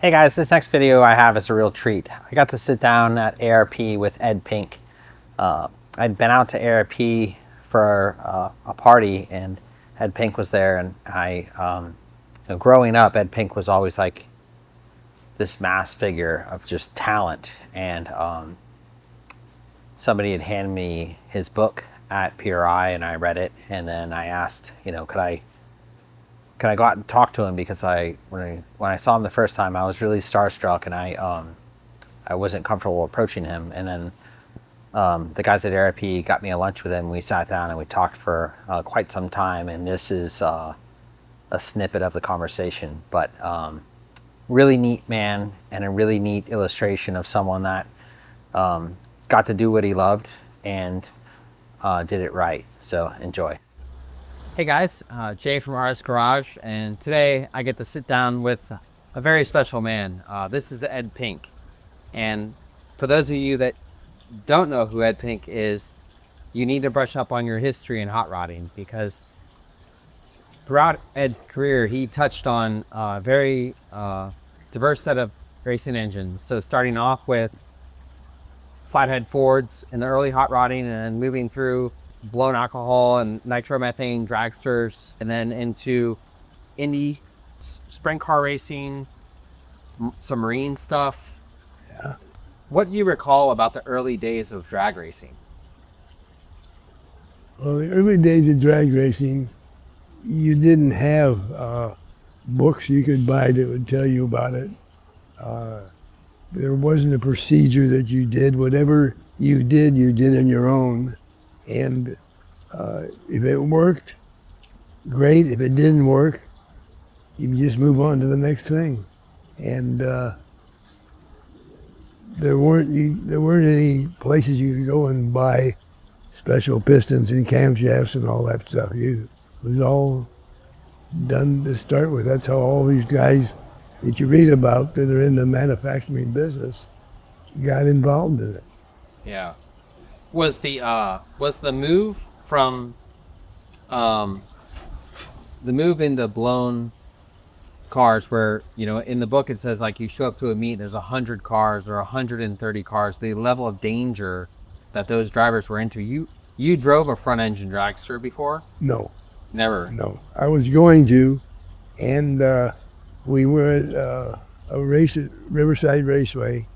Hey guys, this next video I have is a real treat. I got to sit down at ARP with Ed Pink. I'd been out to ARP for a party and Ed Pink was there, and growing up, Ed Pink was always like this mass figure of just talent, and somebody had handed me his book at PRI and I read it, and then I asked, could I go out and talk to him, because when I saw him the first time, I was really starstruck, and I wasn't comfortable approaching him. And then the guys at ARP got me a lunch with him. We sat down and we talked for quite some time, and this is a snippet of the conversation. But really neat man, and a really neat illustration of someone that got to do what he loved and did it right. So enjoy. Hey guys, Jay from Artist Garage, and today I get to sit down with a very special man. This is Ed Pink, and for those of you that don't know who Ed Pink is, you need to brush up on your history in hot rodding, because throughout Ed's career he touched on a very diverse set of racing engines. So starting off with flathead Fords in the early hot rodding, and moving through blown alcohol and nitromethane dragsters, and then into Indy, sprint car racing, some marine stuff. Yeah. What do you recall about the early days of drag racing? Well, the early days of drag racing, you didn't have books you could buy that would tell you about it. There wasn't a procedure that you did. Whatever you did on your own. And if it worked, great. If it didn't work, you just move on to the next thing. And there weren't any places you could go and buy special pistons and camshafts and all that stuff. It was all done to start with. That's how all these guys that you read about that are in the manufacturing business got involved in it. Yeah. Was the move from the move into blown cars, where in the book it says, like, you show up to a meet, there's 100 cars or 130 cars, the level of danger that those drivers were into? You drove a front engine dragster before? No. Never? No. I was going to, and we were at a race at Riverside Raceway,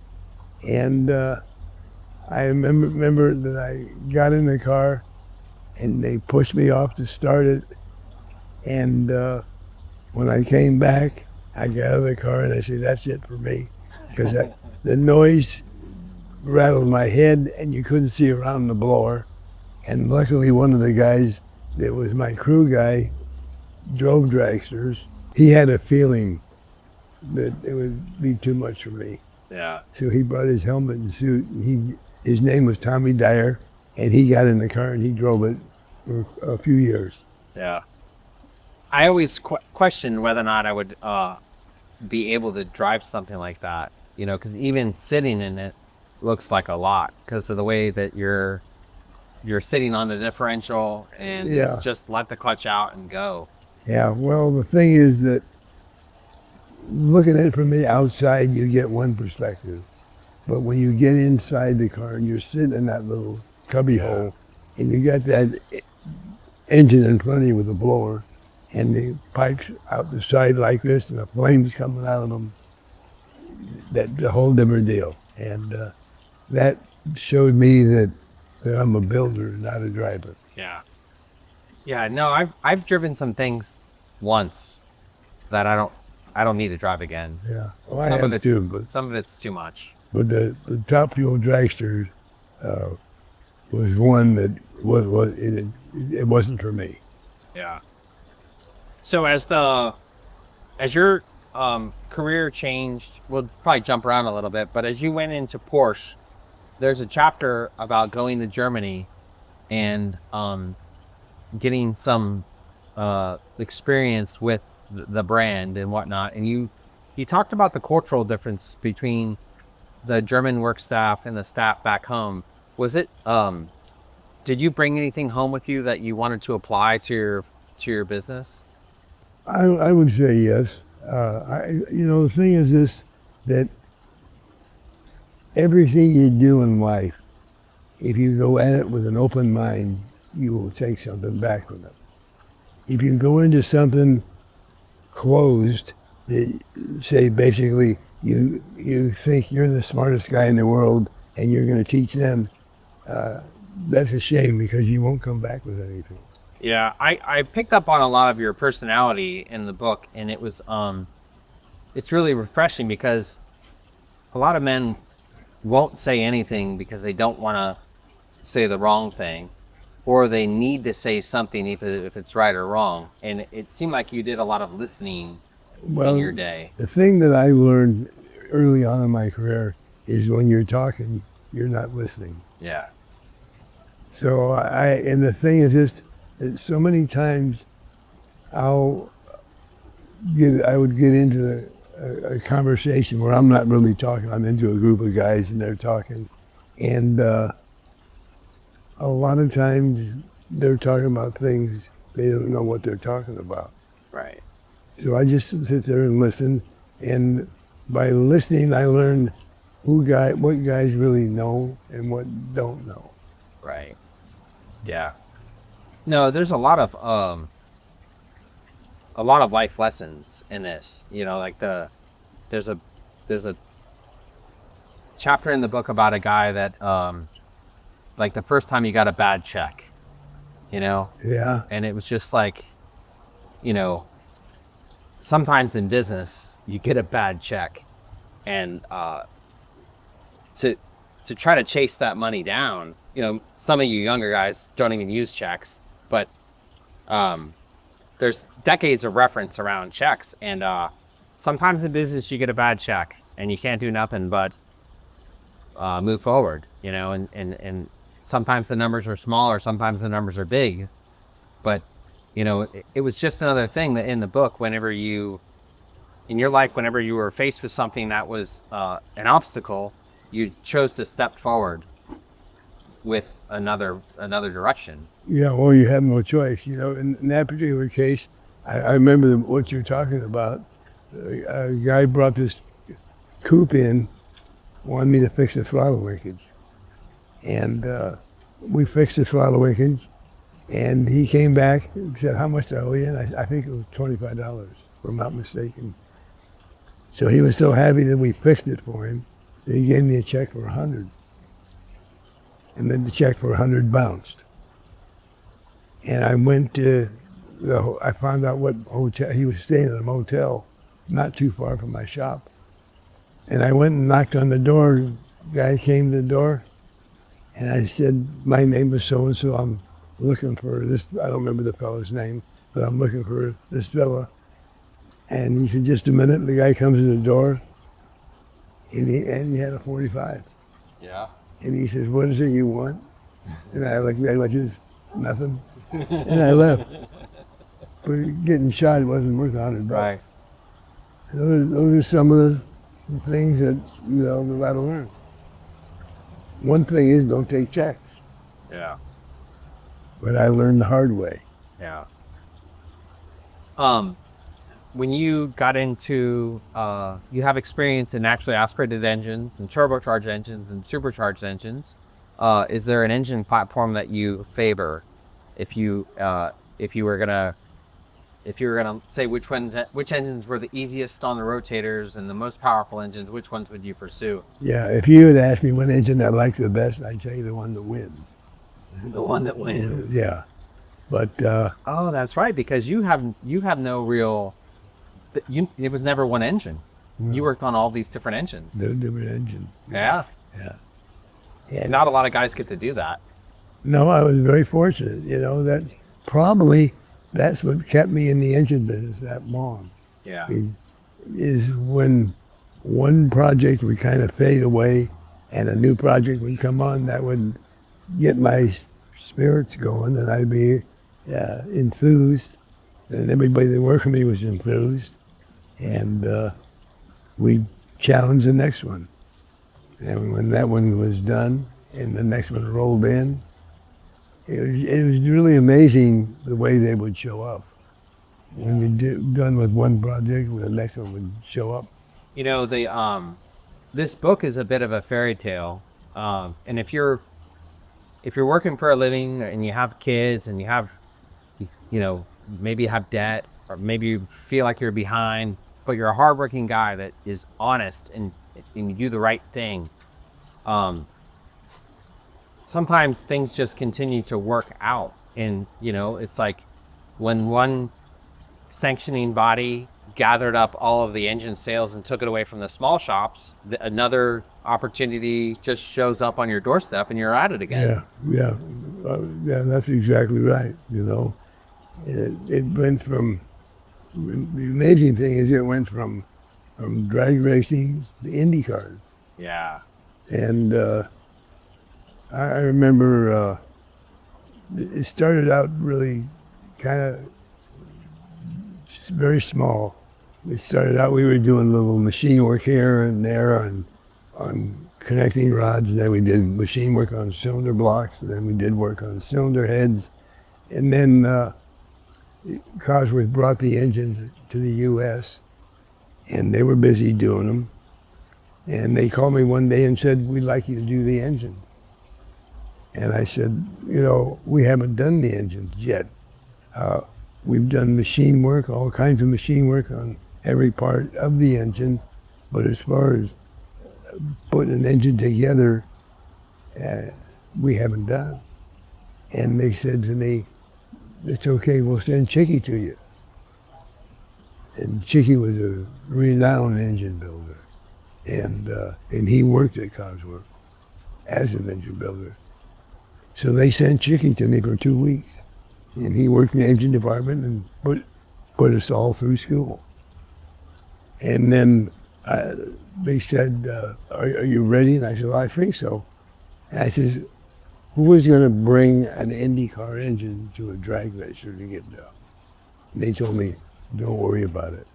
and I remember that I got in the car and they pushed me off to start it. And when I came back, I got out of the car and I said, that's it for me. Because the noise rattled my head and you couldn't see around the blower. And luckily one of the guys that was my crew guy drove dragsters. He had a feeling that it would be too much for me. Yeah. So he brought his helmet and suit, and his name was Tommy Dyer, and he got in the car and he drove it for a few years. Yeah. I always questioned whether or not I would be able to drive something like that, because even sitting in it looks like a lot, because of the way that you're sitting on the differential, and it's just let the clutch out and go. Yeah, well, the thing is that looking at it from the outside, you get one perspective. But when you get inside the car and you're sitting in that little cubby hole, and you got that engine in front of you with a blower, and the pipes out the side like this, and the flames coming out of them, that's a whole different deal. And that showed me that I'm a builder, not a driver. Yeah. Yeah. No, I've driven some things once that I don't need to drive again. Yeah. Well, I have too, but some of it's too much. But the Top Fuel dragster was one that it wasn't for me. Yeah. So as your career changed, we'll probably jump around a little bit, but as you went into Porsche, there's a chapter about going to Germany and getting some experience with the brand and whatnot. And you talked about the cultural difference between the German work staff and the staff back home. Was it, did you bring anything home with you that you wanted to apply to your business? I would say yes. The thing is this, that everything you do in life, if you go at it with an open mind, you will take something back from it. If you go into something closed, say basically you think you're the smartest guy in the world and you're going to teach them, that's a shame because you won't come back with anything. Yeah, I picked up on a lot of your personality in the book, and it was it's really refreshing because a lot of men won't say anything because they don't want to say the wrong thing, or they need to say something if it's right or wrong. And it seemed like you did a lot of listening in your day. The thing that I learned early on in my career is when you're talking, you're not listening. Yeah. So and the thing is just, so many times I would get into a conversation where I'm not really talking. I'm into a group of guys and they're talking, and a lot of times they're talking about things they don't know what they're talking about. Right. So I just sit there and listen, and by listening, I learn what guys really know and what don't know. Right. Yeah. No, there's a lot of life lessons in this. You know, like there's a chapter in the book about a guy that like the first time he got a bad check, you know? Yeah. And it was just like, you know, sometimes in business you get a bad check, and to try to chase that money down, you know, some of you younger guys don't even use checks, but there's decades of reference around checks, and sometimes in business you get a bad check and you can't do nothing but move forward, you know, and sometimes the numbers are small or sometimes the numbers are big, but you know, it was just another thing that in the book, whenever you were faced with something that was an obstacle, you chose to step forward with another direction. Yeah, well, you have no choice. You know, in that particular case, I remember what you're talking about. A guy brought this coupe in, wanted me to fix the throttle linkage. And we fixed the throttle linkage, and he came back and said, how much do I owe you? And I think it was $25, if I'm not mistaken. So he was so happy that we fixed it for him that he gave me a check for $100. And then the check for $100 bounced. And I went to I found out what hotel, he was staying at a motel not too far from my shop. And I went and knocked on the door. The guy came to the door, and I said, my name is so-and-so, I'm looking for this, I don't remember the fellow's name, but I'm looking for this fella. And he said, just a minute. The guy comes to the door, and he had a 45. Yeah. And he says, what is it you want? And I like, I just, nothing. And I left. But getting shot, it wasn't worth $100. Right. Those are some of the things that, you know, we got to learn. One thing is, don't take checks. Yeah. But I learned the hard way. Yeah. When you got into, you have experience in naturally aspirated engines and turbocharged engines and supercharged engines. Is there an engine platform that you favor? If you were gonna say which engines were the easiest on the rotators and the most powerful engines, which ones would you pursue? Yeah, if you had asked me what engine I liked the best, I'd tell you the one that wins. The one that wins. Yeah, but oh, that's right, because you have no real. It was never one engine. You worked on all these different engines. they're different engines. Yeah. Yeah. And not a lot of guys get to do that. No, I was very fortunate. You know, that's what kept me in the engine business that long. Yeah. Is when one project would kind of fade away and a new project would come on that would get my spirits going, and I'd be enthused, and everybody that worked with me was enthused, and we'd challenge the next one. And when that one was done and the next one rolled in, it was really amazing the way they would show up. When you're done with one project, the next one would show up. You know, this book is a bit of a fairy tale. And if you're working for a living and you have kids and you have, you know, maybe you have debt or maybe you feel like you're behind, but you're a hardworking guy that is honest and you do the right thing. Um, Sometimes things just continue to work out. And, you know, it's like when one sanctioning body gathered up all of the engine sales and took it away from the small shops, another opportunity just shows up on your doorstep and you're at it again. Yeah, that's exactly right. You know, it went from, the amazing thing is it went from drag racing to Indy cars. Yeah. And I remember it started out really kind of very small. We started out, we were doing little machine work here and there on connecting rods, and then we did machine work on cylinder blocks, and then we did work on cylinder heads. And then Cossworth brought the engine to the U.S., and they were busy doing them. And they called me one day and said, we'd like you to do the engine. And I said, you know, we haven't done the engines yet. We've done machine work, all kinds of machine work on every part of the engine, but as far as putting an engine together, we haven't done. And they said to me, it's okay, we'll send Chicky to you. And Chicky was a renowned engine builder. And he worked at Cossworth as an engine builder. So they sent Chicky to me for 2 weeks. And he worked in the engine department and put us all through school. And then they said, are you ready? And I said, well, I think so. And I said, who was going to bring an Indy car engine to a drag racer to get done? And they told me, don't worry about it.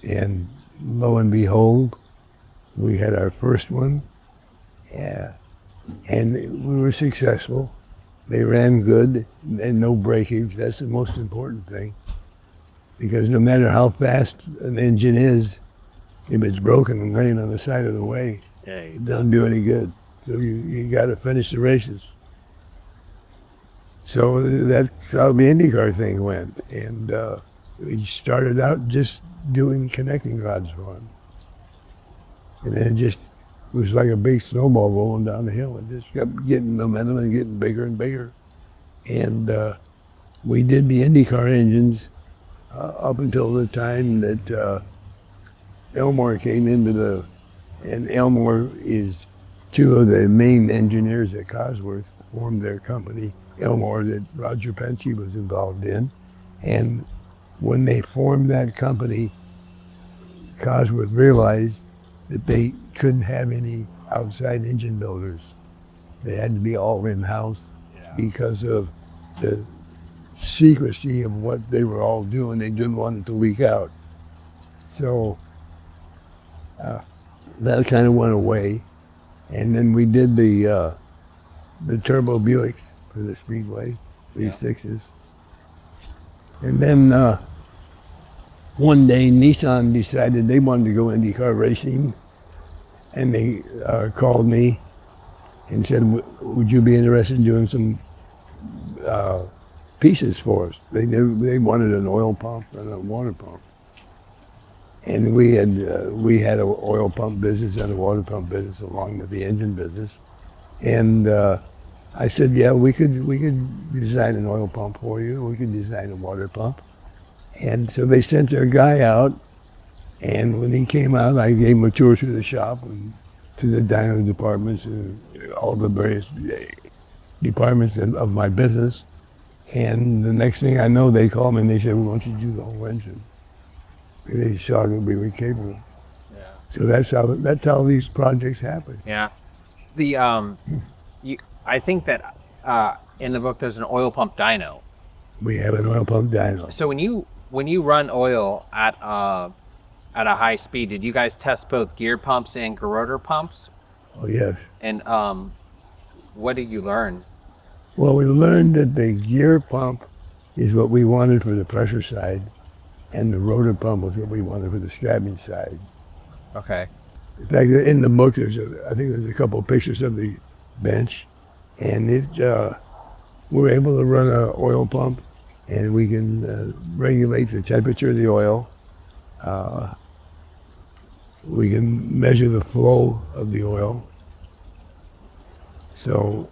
And lo and behold, we had our first one. Yeah. And we were successful. They ran good and no breakage. That's the most important thing. Because no matter how fast an engine is, if it's broken and laying on the side of the way, it doesn't do any good. So you got to finish the races. So that's how the IndyCar thing went. And we started out just doing connecting rods for them. And then it was like a big snowball rolling down the hill. It just kept getting momentum and getting bigger and bigger. And we did the IndyCar engines up until the time that Elmore came into and Elmore is two of the main engineers at Cossworth formed their company, Elmore, that Roger Penske was involved in. And when they formed that company, Cossworth realized that they couldn't have any outside engine builders. They had to be all in-house because of the secrecy of what they were all doing. They didn't want it to leak out. So that kind of went away. And then we did the turbo Buicks for the Speedway, 36s. And then one day Nissan decided they wanted to go IndyCar racing, and they called me and said, would you be interested in doing some pieces for us? They wanted an oil pump and a water pump. And we had an oil pump business and a water pump business along with the engine business. And I said, yeah, we could design an oil pump for you. We could design a water pump. And so they sent their guy out. And when he came out, I gave him a tour through the shop and to the dyno departments and all the various departments of my business. And the next thing I know, they called me and they said, we want you to do the whole engine. They saw that we were capable. Yeah. So that's how these projects happen. Yeah. I think that in the book there's an oil pump dyno. We have an oil pump dyno. So when you run oil at a high speed, did you guys test both gear pumps and gerotor pumps? Oh yes. And what did you learn? Well, we learned that the gear pump is what we wanted for the pressure side, and the rotor pump was what we wanted for the strapping side. Okay. In fact, in the book, I think there's a couple of pictures of the bench, and we're able to run an oil pump, and we can regulate the temperature of the oil. We can measure the flow of the oil. So,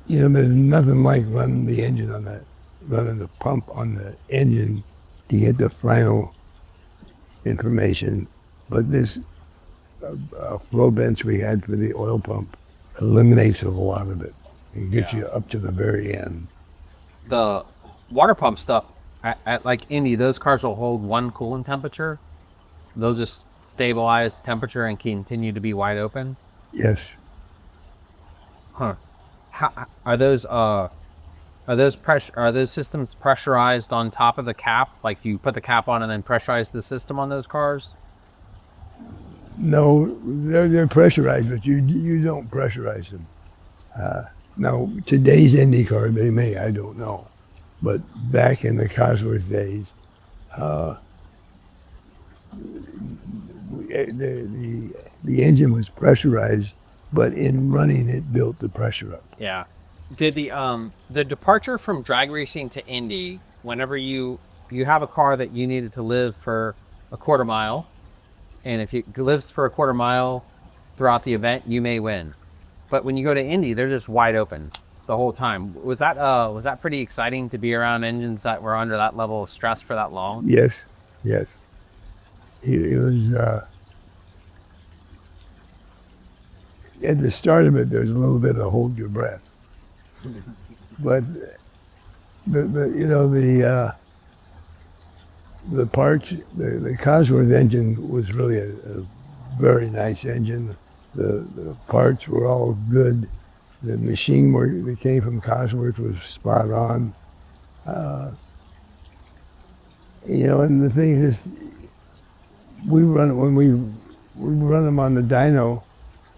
there's nothing like running the pump on the engine to get the final information. But this flow bench we had for the oil pump eliminates a lot of it and gets you up to the very end. The water pump stuff at like Indy, those cars will hold one coolant temperature. They'll just stabilize temperature and continue to be wide open. Yes. Huh? How are those systems pressurized on top of the cap? Like you put the cap on and then pressurize the system on those cars? No, they're pressurized, but you don't pressurize them. Now, today's Indy car, they may, I don't know. But back in the Cossworth days, the engine was pressurized, but in running it built the pressure up. Yeah. Did the departure from drag racing to Indy, whenever you have a car that you needed to live for a quarter mile, and if it lives for a quarter mile throughout the event, you may win. But when you go to Indy, they're just wide open the whole time. Was that pretty exciting to be around engines that were under that level of stress for that long? Yes. It was, at the start of it, there was a little bit of hold your breath. But, the parts, the Cossworth engine was really a very nice engine. The parts were all good. The machine work that came from Cossworth was spot on. And the thing is, when we run them on the dyno,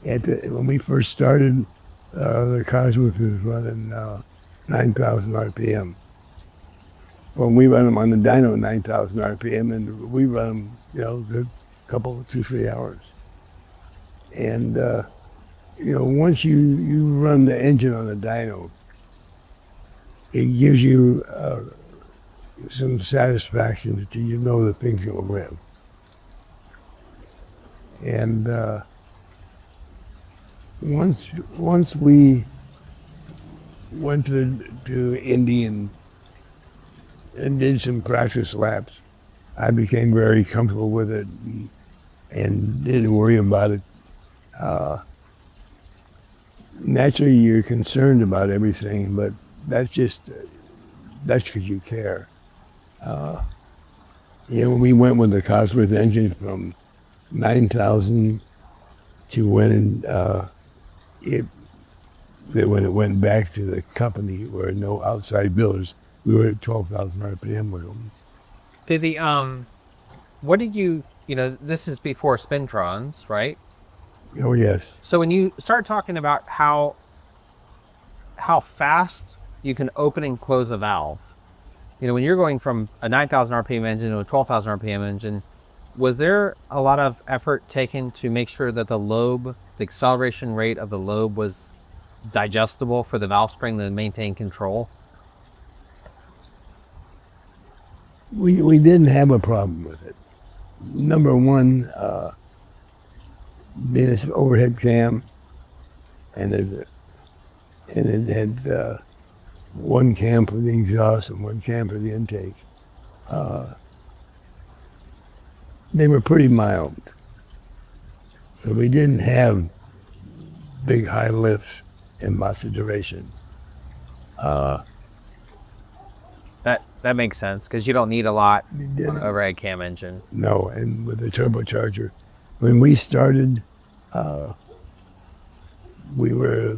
when we first started, the Cossworth was running 9,000 RPM. When we run them on the dyno, 9,000 RPM, and we run them, a couple, 2-3 hours. And once you run the engine on the dyno, it gives you some satisfaction that you know the thing's going to win. And once we went to Indy and did some practice laps, I became very comfortable with it and didn't worry about it. Naturally, you're concerned about everything, but that's because you care. When we went with the Cossworth engine from 9,000 to when it went back to the company where no outside builders, we were at 12,000 RPM wheels. What did you, this is before Spintrons, right? Oh, yes. So when you start talking about how fast you can open and close a valve, when you're going from a 9,000 RPM engine to a 12,000 RPM engine, was there a lot of effort taken to make sure that the acceleration rate of the lobe was digestible for the valve spring to maintain control? We didn't have a problem with it. Number one, this overhead cam, and it had one cam for the exhaust and one cam for the intake. They were pretty mild. So we didn't have big high lifts and lots of duration. That makes sense, because you don't need a lot on an overhead cam engine. No, and with the turbocharger. When we started, we were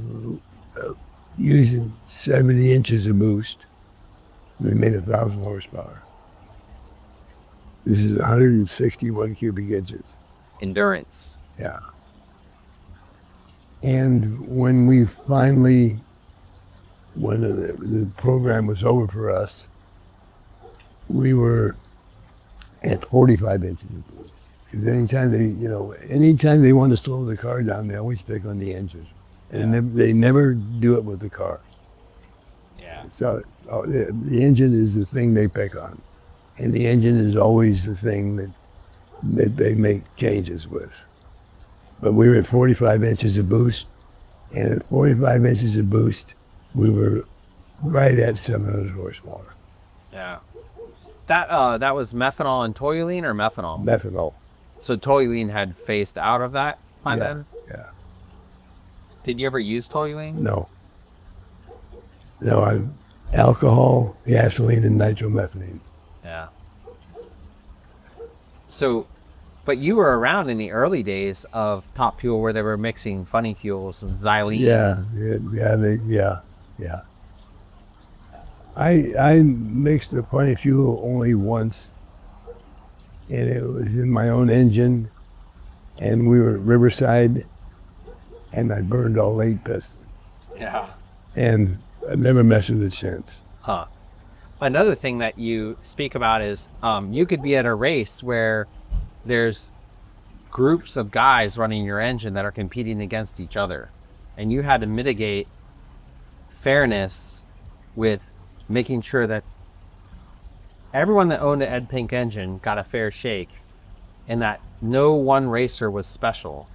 using 70 inches of boost. We made 1,000 horsepower. This is 161 cubic inches. Endurance. Yeah. And when we finally, when the program was over for us, we were and 45 inches of boost. 'Cause anytime they want to slow the car down, they always pick on the engine. And they never do it with the car. Yeah. So the engine is the thing they pick on. And the engine is always the thing that they make changes with. But we were at 45 inches of boost, and at 45 inches of boost, we were right at 700 horsepower. Yeah. That was methanol and toluene or methanol? Methanol. So toluene had phased out of that by then? Yeah. Did you ever use toluene? No. No, alcohol, gasoline, and nitromethane. Yeah. So, but you were around in the early days of Top Fuel where they were mixing funny fuels and xylene. Yeah. I mixed the funny fuel only once, and it was in my own engine, and we were at Riverside, and I burned all 8 pistons. Yeah. And I've never messed with it since. Huh. Another thing that you speak about is you could be at a race where there's groups of guys running your engine that are competing against each other, and you had to mitigate fairness with making sure that everyone that owned an Ed Pink engine got a fair shake, and that no one racer was special.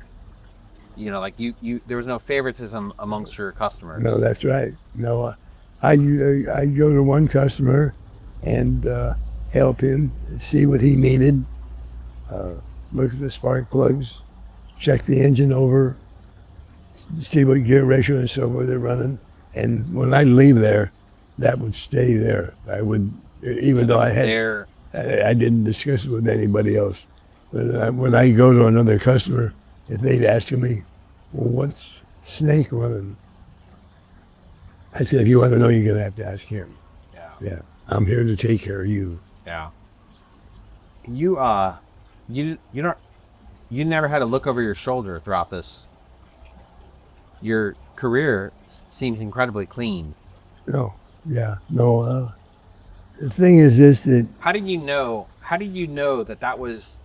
You know, like you there was no favoritism amongst your customers. No, that's right. No, I go to one customer and help him see what he needed, look at the spark plugs, check the engine over, see what gear ratio and so forth they're running. And when I leave there, that would stay there. I would, even though I didn't discuss it with anybody else. But when I go to another customer, if they'd ask me, well, what's Snake running? I said, if you want to know, you're going to have to ask him. Yeah. I'm here to take care of you. Yeah. You never had to look over your shoulder throughout this. Your career seems incredibly clean. No. Yeah. No. The thing is this, that How did you know that was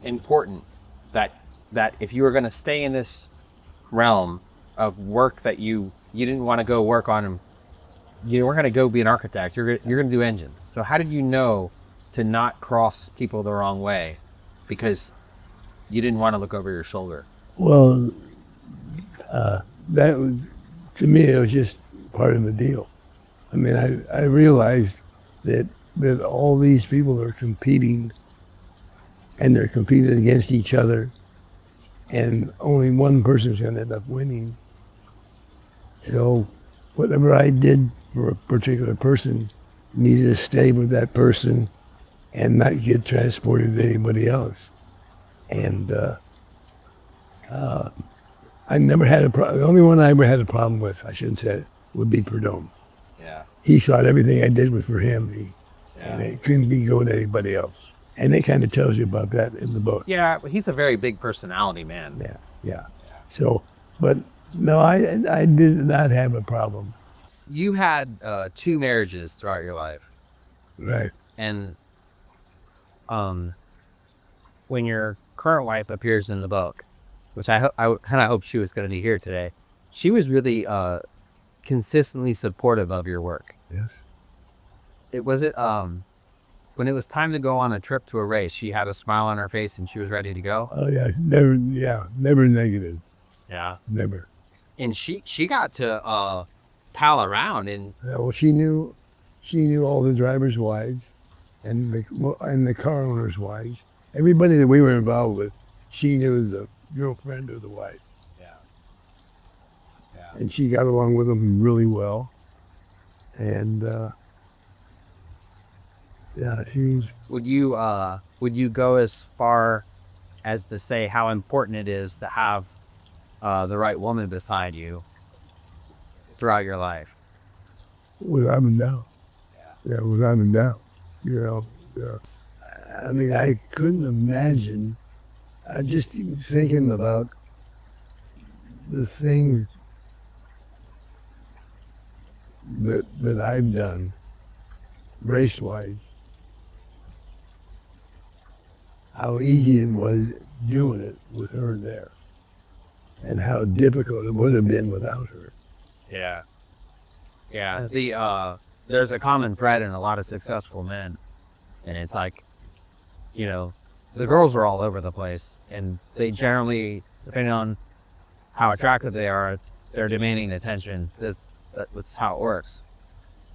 important? That if you were going to stay in this realm of work that you didn't want to go work on, you weren't going to go be an architect. You're going to do engines. So how did you know to not cross people the wrong way because you didn't want to look over your shoulder? well, that was, to me, it was just part of the deal. I mean, I realized that all these people are competing, and they're competing against each other, and only one person's going to end up winning. So whatever I did for a particular person needed to stay with that person and not get transported to anybody else. And I never had a problem. The only one I ever had a problem with, I shouldn't say it, would be Perdome. Yeah. He thought everything I did was for him. And it couldn't be going to anybody else. And it kind of tells you about that in the book. Yeah, but he's a very big personality, man. Yeah. So, but no, I did not have a problem. You had 2 marriages throughout your life. Right. And when your current wife appears in the book, which I kind of hope she was going to be here today, she was really consistently supportive of your work. Yes. When it was time to go on a trip to a race, she had a smile on her face and she was ready to go. Oh yeah, never negative. Yeah. Never. And she got to pal around and Yeah, well, she knew all the drivers' wives, and the car owners' wives. Everybody that we were involved with, she knew the girlfriend or the wife. Yeah. And she got along with them really well. And she was. Would you go as far as to say how important it is to have the right woman beside you throughout your life? Without a doubt. Yeah, without a doubt. I mean, I couldn't imagine. I'm just even thinking about the things that I've done, race-wise, how easy it was doing it with her there, and how difficult it would have been without her. Yeah. Yeah. There's a common thread in a lot of successful men, and it's like, the girls are all over the place, and they generally, depending on how attractive they are, they're demanding attention. That's how it works.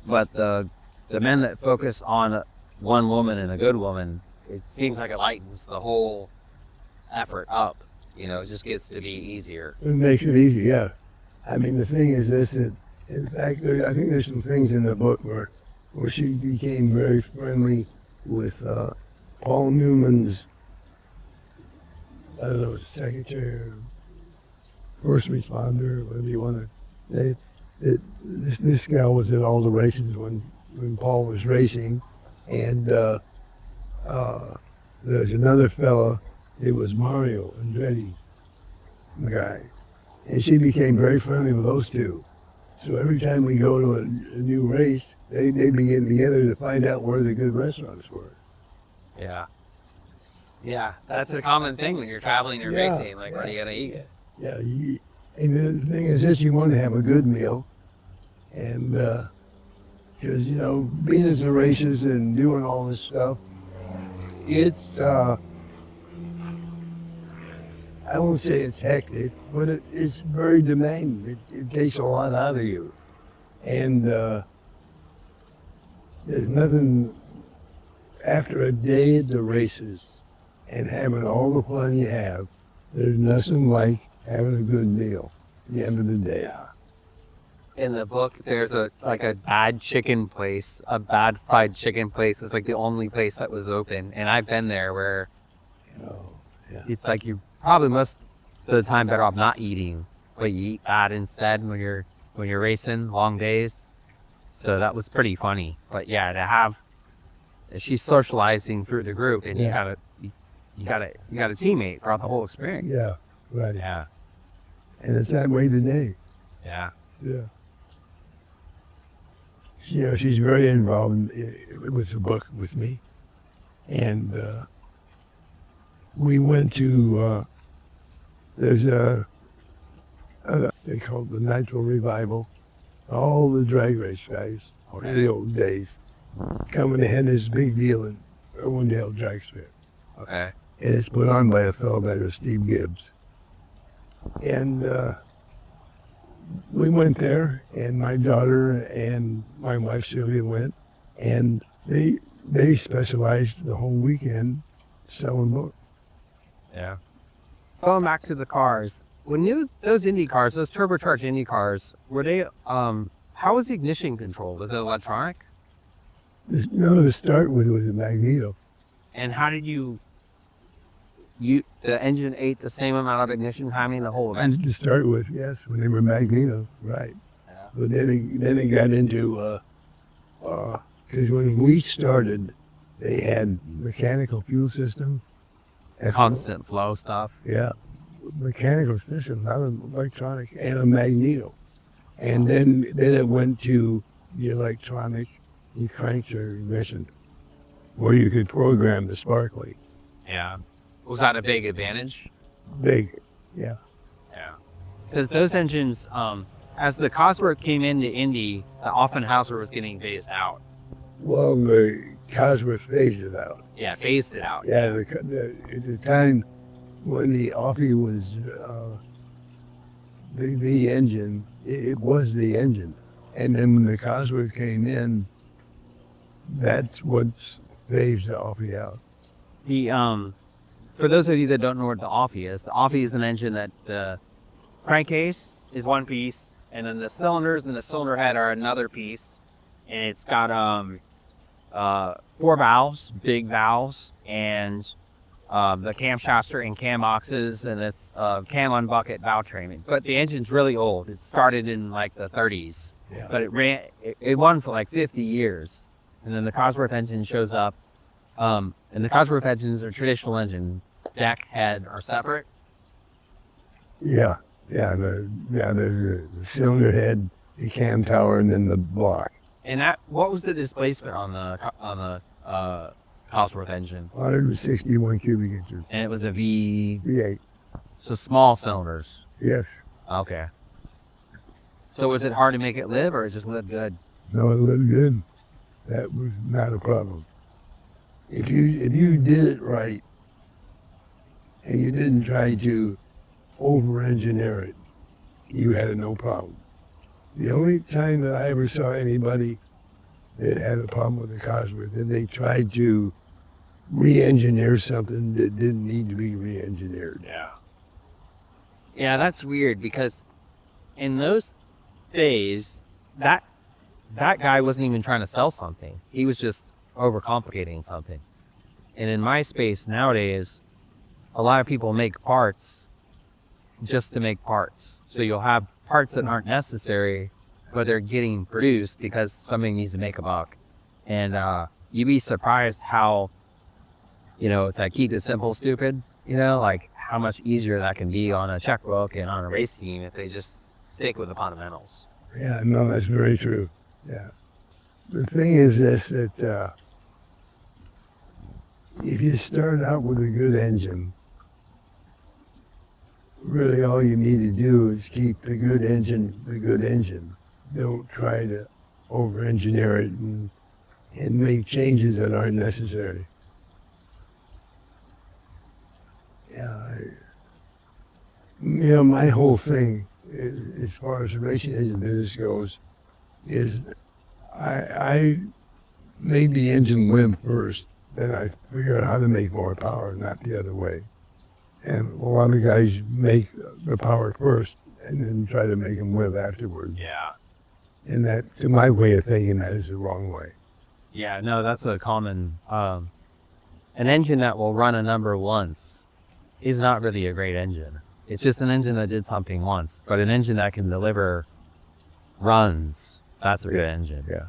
But the men that focus on one woman and a good woman, it seems like it lightens the whole effort up. It just gets to be easier. It makes it easy, yeah. I mean, the thing is this, that in fact, I think there's some things in the book where she became very friendly with Paul Newman's, I don't know, secretary, first responder, whatever you want to say. This gal was at all the races when Paul was racing, and there's another fella, it was Mario Andretti, the guy, and she became very friendly with those two. So every time we go to a new race, they'd be getting together to find out where the good restaurants were. Yeah. Yeah, that's a common thing when you're traveling or racing, like, where do you gotta eat it? Yeah, and the thing is this, you want to have a good meal, and because, being at the races and doing all this stuff, it's, I won't say it's hectic, but it's very demanding. It takes a lot out of you. And there's nothing, after a day at the races and having all the fun you have, there's nothing like having a good meal at the end of the day. Yeah. In the book, there's a bad chicken place, a bad fried chicken place. It's like the only place that was open. And I've been there where it's like you probably most of the time better off not eating, but you eat bad instead when you're racing long days. So that was pretty funny. But yeah, to have, she's socializing through the group, and you got a teammate throughout the whole experience. Yeah, right. Yeah. And it's that way today. Yeah. Yeah. She's very involved with the book with me. And we went to, there's they call it the Nitro Revival. All the drag race guys, in the old days, coming to have this big deal in Irwindale Drag Strip. Okay. And it's put on by a fellow by the name of Steve Gibbs. And we went there, and my daughter and my wife Sylvia went, and they specialized the whole weekend selling books. Yeah. Going back to the cars, when those Indy cars, those turbocharged Indy cars, were they, how was the ignition control? Was it electronic? No, to start with was a magneto. And how did the engine ate the same amount of ignition timing the whole event? And to start with, yes, when they were magneto, right. Yeah. But then they got into, because when we started, they had mechanical fuel system. Constant flow stuff. Yeah, mechanical system, not electronic, and a magneto. And then it went to the electronic, you cranked your ignition, where you could program the sparkly. Yeah. Was that a big advantage? Big, yeah. Yeah. Because those engines, as the Cossworth came into Indy, the Offenhauser was getting phased out. Well, the Cossworth phased it out. Yeah, phased it out. Yeah, at the time when the Offie was the engine, it was the engine. And then when the Cossworth came in, that's what phased the Offie out. For those of you that don't know what the Offie is an engine that the crankcase is one piece, and then the cylinders and the cylinder head are another piece, and it's got 4 valves, big valves, and the camshafts and cam boxes, and it's cam on bucket valve training. But the engine's really old. It started in like the 30s, but it run for like 50 years, and then the Cossworth engine shows up. And the Cossworth engines are traditional engine. Deck, head are separate. Yeah. The cylinder head, the cam tower, and then the block. And what was the displacement on the Cossworth engine. 161 cubic inches. And it was a V, V8. so small cylinders. Yes. Okay. So was it hard to make it live, or it just lived good? No, it looked good. That was not a problem. If you did it right and you didn't try to over-engineer it, you had no problem. The only time that I ever saw anybody that had a problem with the Cossworth, that they tried to re-engineer something that didn't need to be re-engineered. Yeah. Yeah, that's weird, because in those days, that guy wasn't even trying to sell something. He was just overcomplicating something. And in my space nowadays, a lot of people make parts just to make parts. So you'll have parts that aren't necessary, but they're getting produced because somebody needs to make a buck. And you'd be surprised how, it's like keep it simple, stupid, like how much easier that can be on a checkbook and on a race team if they just stick with the fundamentals. Yeah, no, that's very true. Yeah. The thing is this, that if you start out with a good engine, really all you need to do is keep the good engine the good engine. Don't try to over-engineer it and make changes that aren't necessary. Yeah, my whole thing, as far as the racing engine business goes, is I made the engine live first, then I figure out how to make more power, not the other way. And a lot of guys make the power first and then try to make them live afterwards. Yeah. And that, to my way of thinking, that is the wrong way. Yeah, no, that's a common, an engine that will run a number once is not really a great engine. It's just an engine that did something once, but an engine that can deliver runs, that's a good engine. Yeah.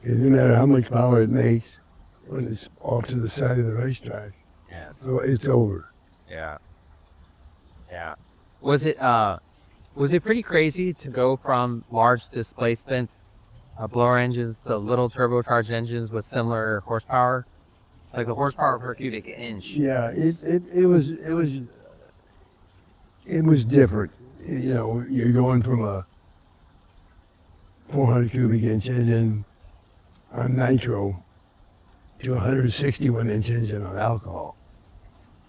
It doesn't matter how much power it makes when it's off to the side of the racetrack. Yeah. So it's over. Yeah. Yeah. Was it pretty crazy to go from large displacement blower engines to little turbocharged engines with similar horsepower? Like the horsepower per cubic inch. Yeah, it was different. You're going from a 400 cubic inch engine on nitro to a 161 inch engine on alcohol.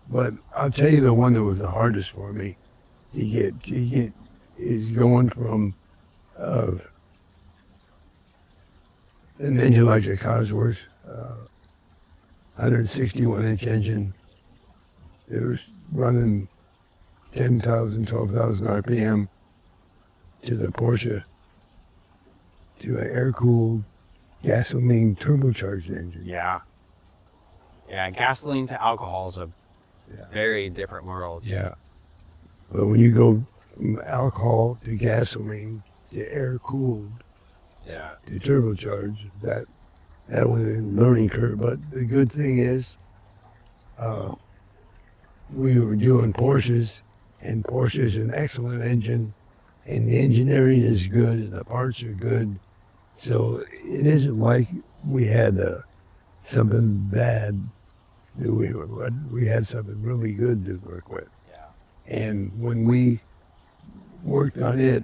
But I'll tell you the one that was the hardest for me to get is going from an engine like the Cossworth, 161 inch engine. It was running 10,000, 12,000 RPM to the Porsche, to an air-cooled gasoline turbocharged engine. Yeah. Yeah, gasoline to alcohol is a very different world. Yeah. But when you go from alcohol to gasoline to air-cooled to turbocharged, that was a learning curve. But the good thing is, we were doing Porsches, and Porsche is an excellent engine, and the engineering is good, and the parts are good. So it isn't like we had something bad that we had something really good to work with. Yeah. And when we worked on it,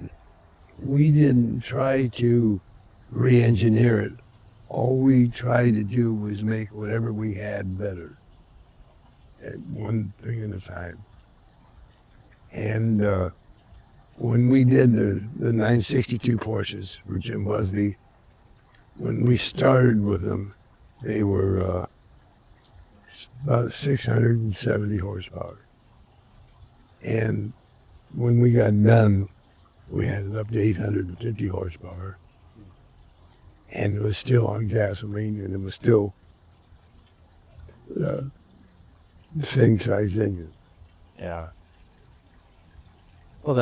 we didn't try to re-engineer it. All we tried to do was make whatever we had better, at one thing at a time. And when we did the 962 Porsches for Jim Busby, when we started with them, they were about 670 horsepower. And when we got done, we had it up to 850 horsepower. And it was still on gasoline, and it was still the same size engine. Yeah. Well,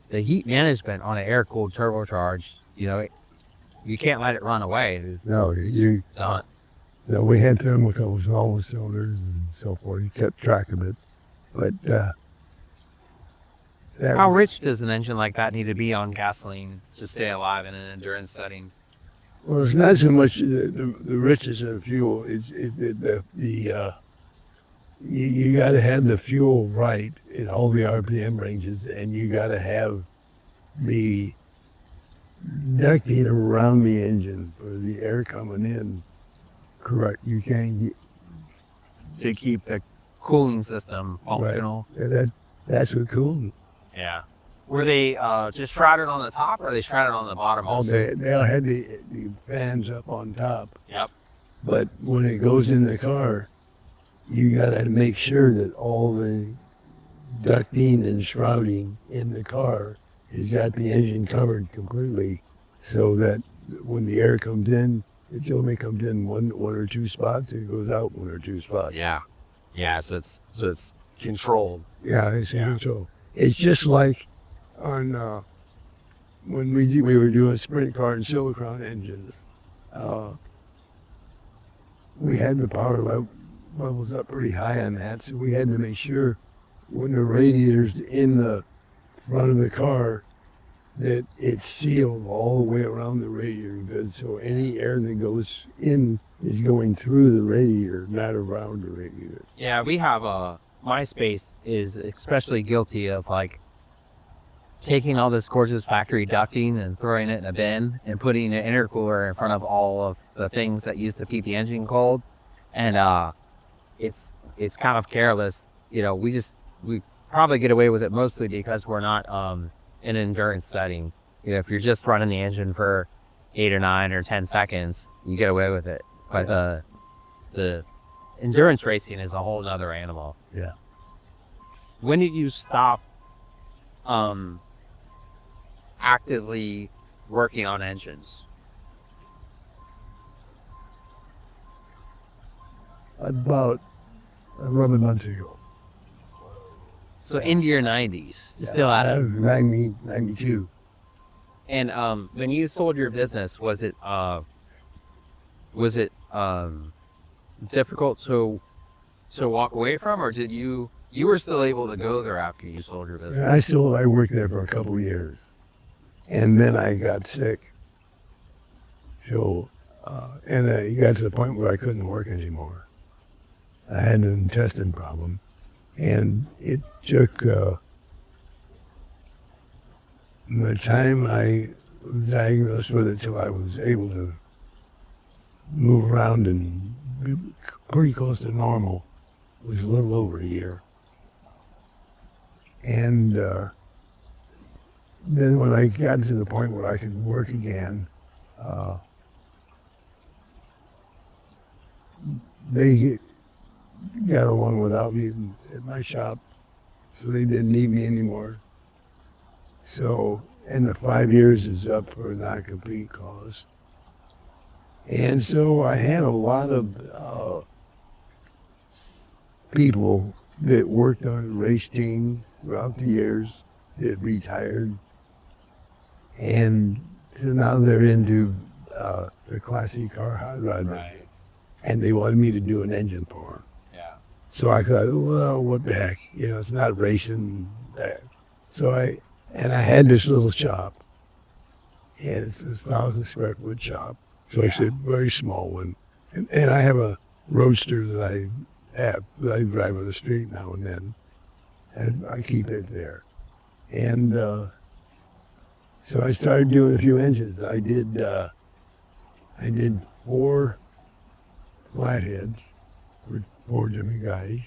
the heat management on an air-cooled turbocharged, you can't let it run away. No, It's done. No, we had thermocouplers on all the cylinders and so forth. You kept track of it. But How rich does an engine like that need to be on gasoline to stay alive in an endurance setting? Well, it's not so much the richness of the fuel. You got to have the fuel right in all the RPM ranges, and you got to have the ducting around the engine for the air coming in correct. You can't get, To keep the cooling system functional. right. That's what cooled. Yeah. Were they just shrouded on the top, or are they shrouded on the bottom also? They all had the fans up on top, Yep. but when it goes in the car, you got to make sure that all the ducting and shrouding in the car has got the engine covered completely, so that when the air comes in, it only comes in one or two spots, and it goes out one or two spots. Yeah. Yeah. So it's controlled. Yeah, it's control. It's just like on when we were doing sprint car and Silver Crown engines. We had the power levels up pretty high on that, so we had to make sure when the radiator's in the front of the car that it's sealed all the way around the radiator good, so any air that goes in is going through the radiator, not around the radiator. Yeah, we have my space is especially guilty of like taking all this gorgeous factory ducting and throwing it in a bin and putting an intercooler in front of all of the things that used to keep the engine cold, and it's kind of careless. You know, we probably get away with it mostly because we're not in an endurance setting. You know, if you're just running the engine for 8 or 9 or 10 seconds, you get away with it. But the endurance racing is a whole nother animal. Yeah. When did you stop actively working on engines? About 11 months ago. So into your 90s, still at it. 92. And when you sold your business, was it difficult to walk away from, or did you were still able to go there after you sold your business? I worked there for a couple of years, and then I got sick. So, and it got to the point where I couldn't work anymore. I had an intestine problem, and it took the time I was diagnosed with it till I was able to move around and be pretty close to normal was a little over a year. And then when I got to the point where I could work again, they got along without me at my shop, so they didn't need me anymore. So, and the 5 years is up for a non-compete clause. And so I had a lot of people that worked on the race team throughout the years that retired. And so now they're into the classic car hot rod. Right. And they wanted me to do an engine for them. Yeah. So I thought, well, what the heck? You know, it's not racing. So I had this little shop. And it's a 1,000 square foot shop. So I said, very small one. And I have a roadster that I drive on the street now and then. And I keep it there. And so I started doing a few engines. I did 4 flatheads for 4 different guys.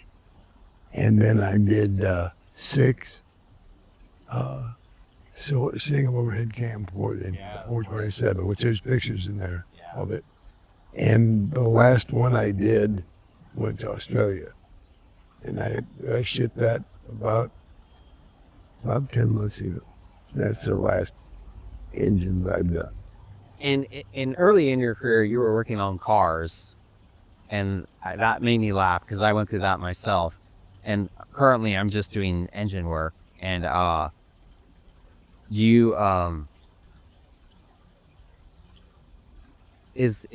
And then I did 6 single overhead cam for it in 427, which there's pictures in there of it. And the last one I did went to Australia. And I shipped that about 10 months ago. That's the last engine that I've done. And early in your career, you were working on cars, and that made me laugh because I went through that myself. And currently, I'm just doing engine work. And is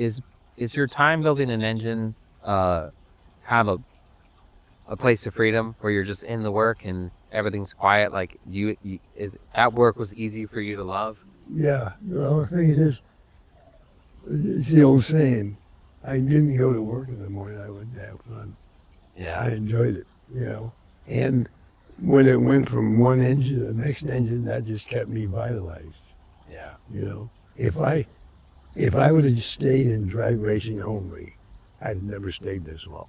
your time building an engine have a place of freedom where you're just in the work and everything's quiet? Like that work was easy for you to love? Yeah. Well, the thing is, it's the old saying, I didn't go to work in the morning, I went to have fun. I enjoyed it, you know. And when it went from one engine to the next engine, that just kept me vitalized. Yeah. You know, if I would have stayed in drag racing only, I'd never stayed this long.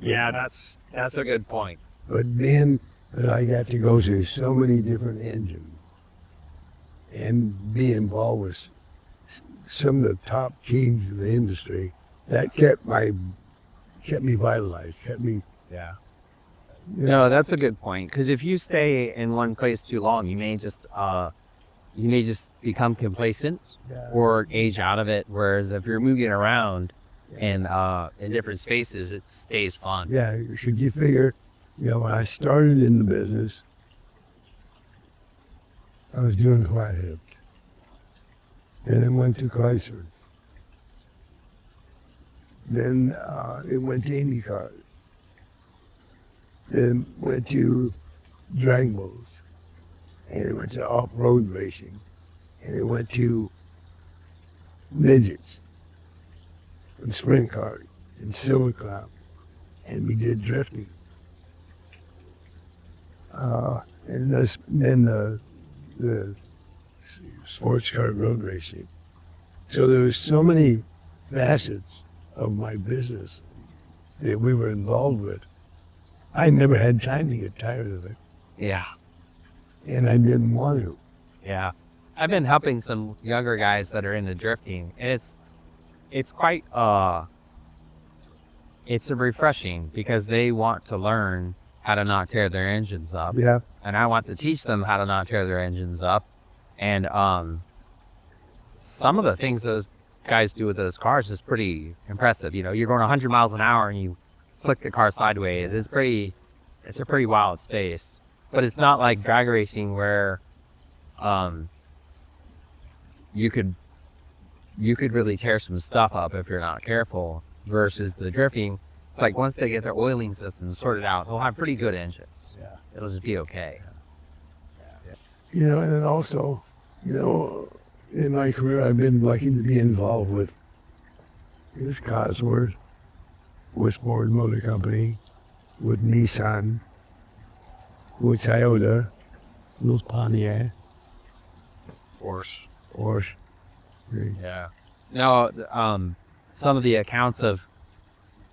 Yeah, that's a good point. But then that I got to go to so many different engines and be involved with some of the top kings of the industry, that kept me vitalized, kept me. Yeah. No, that's a good point. Because if you stay in one place too long, you may just become complacent or age out of it. Whereas if you're moving around and in different spaces, it stays fun. Yeah, should you figure, you know, when I started in the business, I was doing flathead. Then it went to Cossworth. Then it went to Indy cars. Then went to drag bulls. And it went to off-road racing. And it went to midgets and sprint cars and silver cloud. And we did drifting. And then the sports car road racing. So there was so many facets of my business that we were involved with. I never had time to get tired of it, Yeah. and I didn't want to. Yeah. I've been helping some younger guys that are into drifting, and it's quite it's refreshing because they want to learn how to not tear their engines up. Yeah. And I want to teach them how to not tear their engines up. And some of the things those guys do with those cars is pretty impressive. You know, you're going 100 miles an hour and you flick the car sideways. It's a pretty wild space. But it's not like drag racing where you could really tear some stuff up if you're not careful, versus the drifting. It's like once they get their oiling system sorted out, they'll have pretty good engines. Yeah. It'll just be okay. You know, and then also, you know, in my career, I've been lucky to be involved with this Cossworth, with Ford Motor Company, with Nissan, with Toyota, with Pontiac, Porsche. Yeah. No, some of the accounts of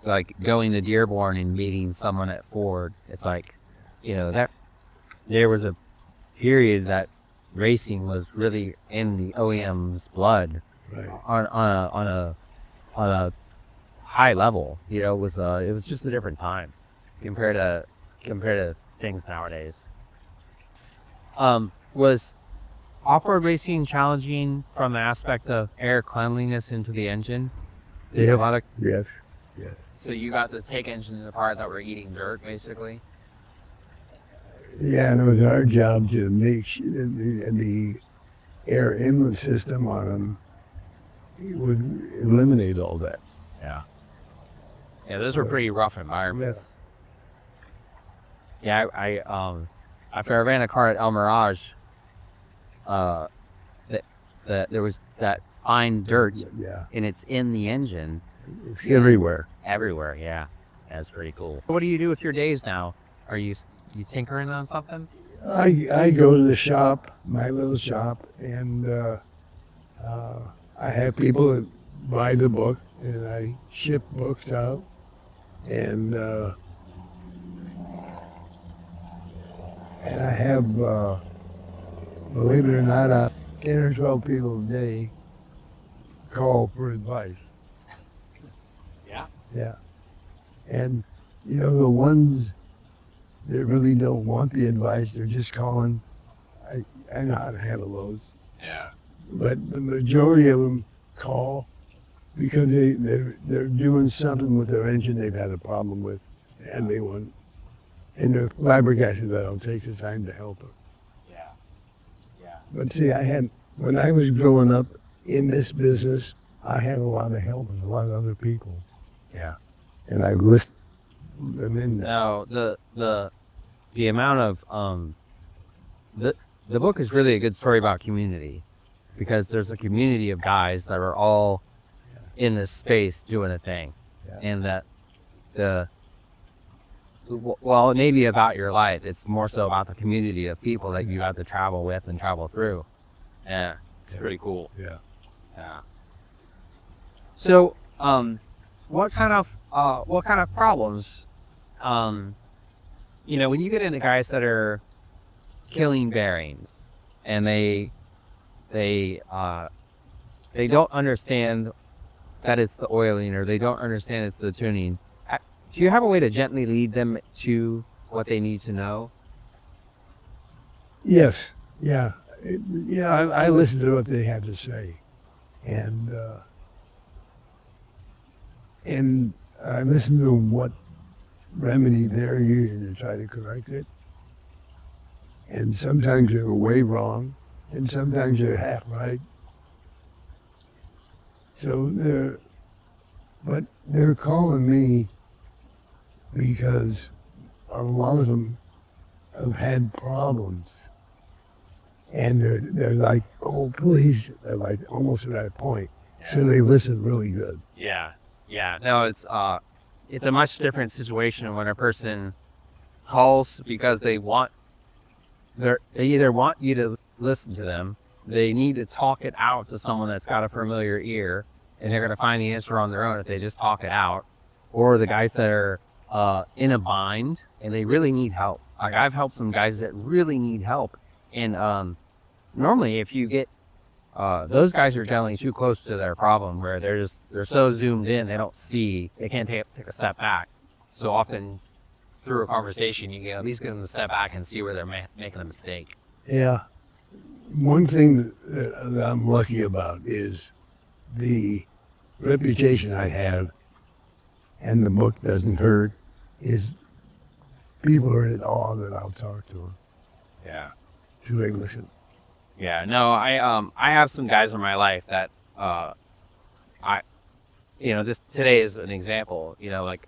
like going to Dearborn and meeting someone at Ford, it's like, you know, that there was a period that racing was really in the OEM's blood, Right. on a high level. You know, it was just a different time compared to things nowadays. Was off-road racing challenging from the aspect of air cleanliness into the engine? Did you have a lot of, Yes. so you got to take engines apart that were eating dirt, basically? Yeah, and it was our job to make sure the air inlet system on them would eliminate all that. Yeah. Yeah, those were pretty rough environments. Yeah, I after I ran a car at El Mirage, that there was that fine dirt, Yeah, and it's in the engine it's everywhere. everywhere. Yeah, that's pretty cool. What do you do with your days now? Are you tinkering on something? I go to the shop, my little shop, and I have people that buy the book, and I ship books out, and I have, believe it or not, 10 or 12 people a day call for advice. Yeah. Yeah. And, you know, the ones that really don't want the advice, they're just calling. I know how to handle those. Yeah. But the majority of them call because they're doing something with their engine they've had a problem with, and they want, and they're flabbergasted that I'll take the time to help them. Yeah. Yeah. But see, when I was growing up in this business, I had a lot of help with a lot of other people. Yeah. And I listed them in there. No, the amount of the book is really a good story about community, because there's a community of guys that are all in this space doing a thing. Yeah. And that well, it may be about your life. It's more so about the community of people that you have to travel with and travel through. Yeah, it's pretty cool. Yeah. Yeah. So, what kind of problems, you know, when you get into guys that are killing bearings and they don't understand that it's the oiling, or they don't understand it's the tuning, do you have a way to gently lead them to what they need to know? Yes. Yeah. I listened to what they had to say, and I listened to what remedy they're using to try to correct it. And sometimes they're way wrong, and sometimes they're half right. So they're calling me because a lot of them have had problems. And they're like, oh, please. They're like almost at that point. So they listen really good. Yeah. No, it's a much different situation when a person calls because they either want you to listen to them, they need to talk it out to someone that's got a familiar ear, and they're going to find the answer on their own if they just talk it out. Or the guys that are in a bind and they really need help. Like, I've helped some guys that really need help, and normally if you get those guys are generally too close to their problem, where they're so zoomed in they can't take a step back. So often through a conversation you can at least get them to step back and see where they're making a mistake. Yeah. One thing that I'm lucky about is the reputation I have, and the book doesn't hurt, is people are in awe that I'll talk to them. Yeah. So they listen. Yeah, no, I have some guys in my life that this today is an example, like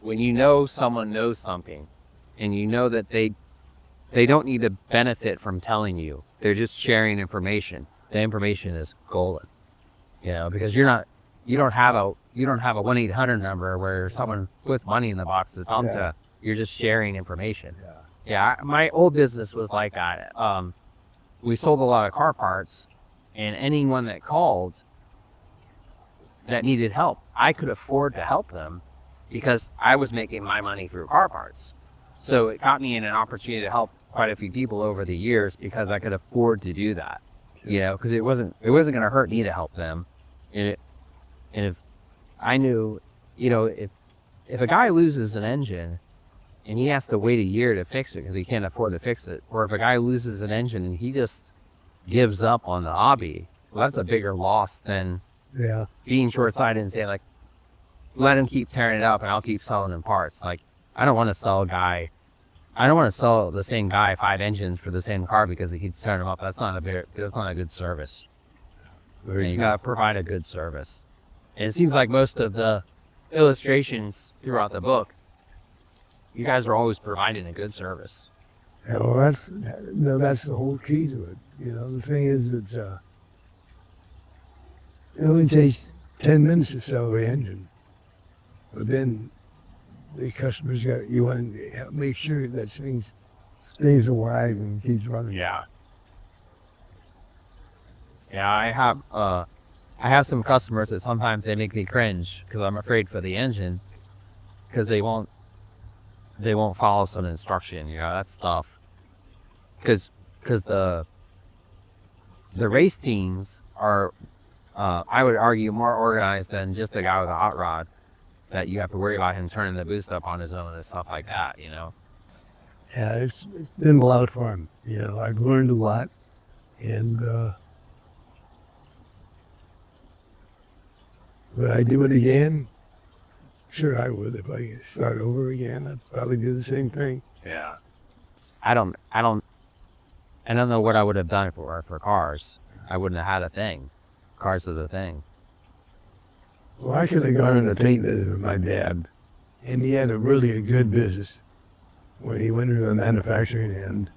when you know someone knows something and you know that they don't need to benefit from telling you. They're just sharing information. The information is golden. Because you don't have a 1-800 number where someone puts money in the box to pump to. You're just sharing information. Yeah, my old business was like that. We sold a lot of car parts, and anyone that called that needed help, I could afford to help them because I was making my money through car parts. So it got me in an opportunity to help quite a few people over the years because I could afford to do that. Because it wasn't going to hurt me to help them. And if I knew, if a guy loses an engine and he has to wait a year to fix it because he can't afford to fix it, or if a guy loses an engine and he just gives up on the hobby, well, that's a bigger loss than being short-sighted and saying, like, let him keep tearing it up and I'll keep selling him parts. Like, I don't want to sell the same guy 5 engines for the same car because he keeps tearing them up. That's not a good service. You gotta provide a good service. And it seems like most of the illustrations throughout the book, you guys are always providing a good service. Yeah, well, that's the whole key to it. The thing is that it only takes 10 minutes to sell the engine, but then the customer's you want to make sure that thing stays alive and keeps running. Yeah, I have some customers that sometimes they make me cringe because I'm afraid for the engine because they won't follow some instruction. That's tough. Because the race teams are, I would argue, more organized than just a guy with a hot rod that you have to worry about him turning the boost up on his own and stuff like that. Yeah, it's been a lot of fun. I've learned a lot, and would I do it again? Sure, I would. If I start over again, I'd probably do the same thing. Yeah. I don't know what I would have done for cars. I wouldn't have had a thing. Cars are the thing. Well, I could have gone into paint business with my dad, and he had a really good business when he went into the manufacturing end.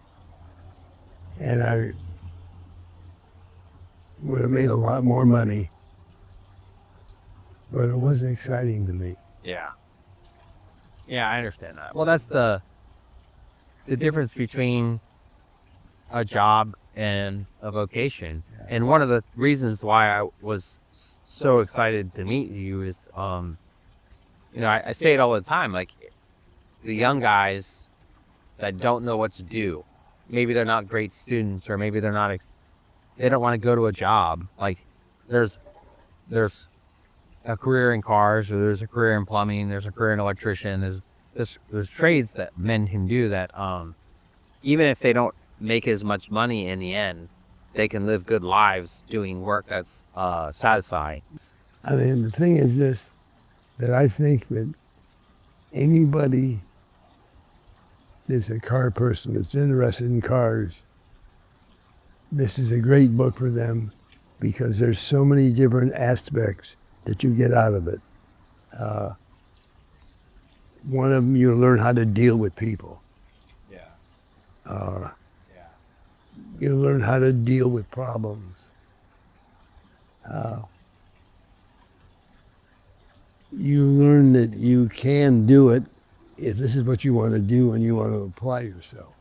And would have made a lot more money, but it wasn't exciting to me. Yeah. Yeah, I understand that. Well, that's the difference between a job and a vocation. And one of the reasons why I was so excited to meet you is, I say it all the time, like the young guys that don't know what to do. Maybe they're not great students, or maybe they're not, they don't want to go to a job. Like there's a career in cars, or there's a career in plumbing, there's a career in electrician, there's trades that men can do that, even if they don't make as much money in the end, they can live good lives doing work that's satisfying. I mean, the thing is this, that I think that anybody that's a car person that's interested in cars, this is a great book for them because there's so many different aspects that you get out of it. One of them, you learn how to deal with people. Yeah. You learn how to deal with problems. You learn that you can do it if this is what you want to do and you want to apply yourself.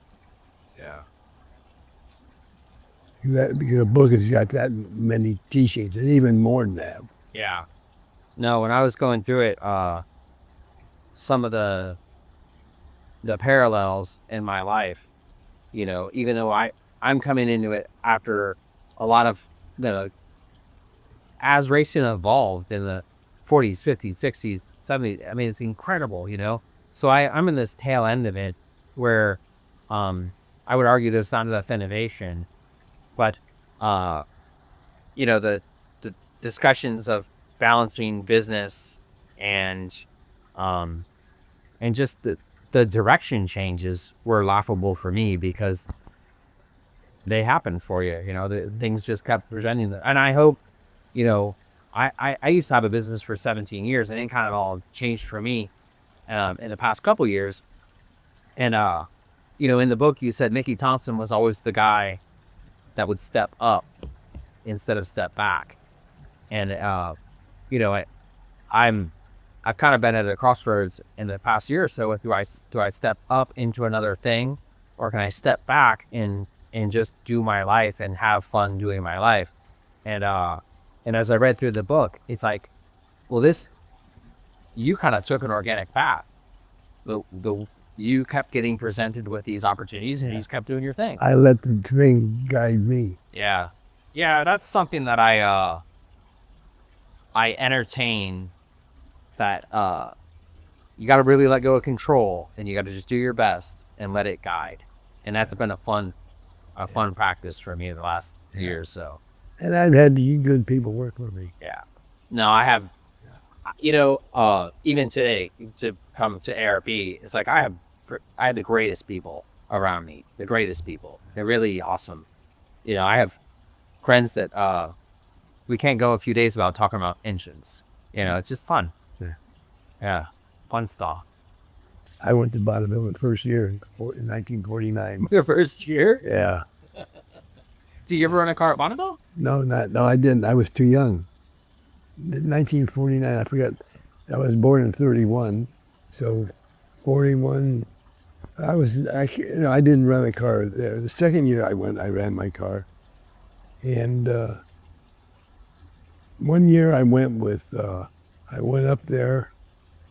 Yeah. Because the book has got that many teachings, and even more than that. Yeah. No, when I was going through it, some of the parallels in my life, even though I'm coming into it after a lot of as racing evolved in the 40s, 50s, 60s, 70s. I mean, it's incredible, So I'm in this tail end of it where I would argue there's not enough innovation, but the discussions of balancing business and just the direction changes were laughable for me because they happened for you. The things just kept presenting them. And I hope, I used to have a business for 17 years, and it kind of all changed for me in the past couple years. And in the book you said Mickey Thompson was always the guy that would step up instead of step back. And I've kind of been at a crossroads in the past year or so. Do I step up into another thing, or can I step back and just do my life and have fun doing my life? And as I read through the book, it's like, well, you kind of took an organic path. You kept getting presented with these opportunities, and you just kept doing your thing. I let the thing guide me. Yeah. Yeah, that's something that I entertain, that you got to really let go of control, and you got to just do your best and let it guide. And that's been a fun practice for me the last year or so. And I've had good people work with me. Yeah. No, I have, even today to come to ARP, it's like I had the greatest people around me, the greatest people. They're really awesome. I have friends that we can't go a few days without talking about engines. It's just fun. Yeah. Fun stuff. I went to Bonavville the first year in 1949. Your first year? Yeah. Did you ever run a car at Bonavville? No, I didn't. I was too young. 1949, I forgot. I was born in 31, so 41. I didn't run a car there. The second year I ran my car, and one year I went up there